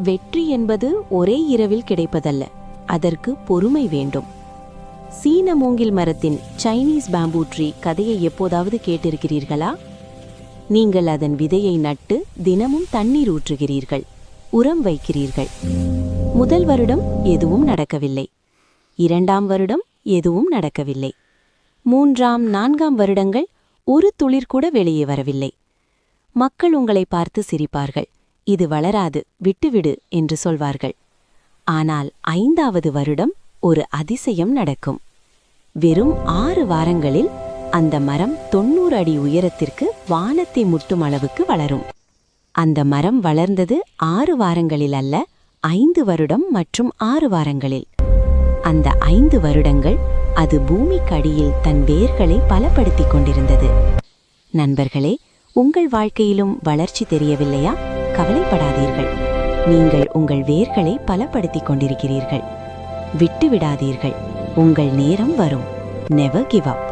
வெற்றி என்பது ஒரே இரவில் கிடைப்பதல்ல, அதற்கு பொறுமை வேண்டும். சீன மூங்கில் மரத்தின் சைனீஸ் பேம்பூ ட்ரீ கதையை எப்போதாவது கேட்டிருக்கிறீர்களா? நீங்கள் அதன் விதையை நட்டு தினமும் தண்ணீர் ஊற்றுகிறீர்கள், உரம் வைக்கிறீர்கள். முதல் வருடம் எதுவும் நடக்கவில்லை. 2ஆம் வருடம் எதுவும் நடக்கவில்லை. 3ஆம் 4ஆம் வருடங்கள் ஒரு துளிர் கூட வெளியே வரவில்லை. மக்கள் உங்களை பார்த்து சிரிப்பார்கள். இது வளராது, விட்டுவிடு என்று சொல்வார்கள். ஆனால் 5ஆவது வருடம் ஒரு அதிசயம் நடக்கும். வெறும் 6 வாரங்களில் அந்த மரம் 90 அடி உயரத்திற்கு வானத்தை முட்டும் அளவுக்கு வளரும். அந்த மரம் வளர்ந்தது 6 வாரங்களில் அல்ல, 5 வருடம் மற்றும் 6 வாரங்களில். அந்த 5 வருடங்கள் அது பூமிக்கடியில் தன் வேர்களை பலப்படுத்திக் கொண்டிருந்தது. நண்பர்களே, உங்கள் வாழ்க்கையிலும் வளர்ச்சி தெரியவில்லையா? கவலைப்படாதீர்கள். நீங்கள் உங்கள் வேர்களை பலப்படுத்திக் கொண்டிருக்கிறீர்கள். விட்டுவிடாதீர்கள். உங்கள் நேரம் வரும். Never give up.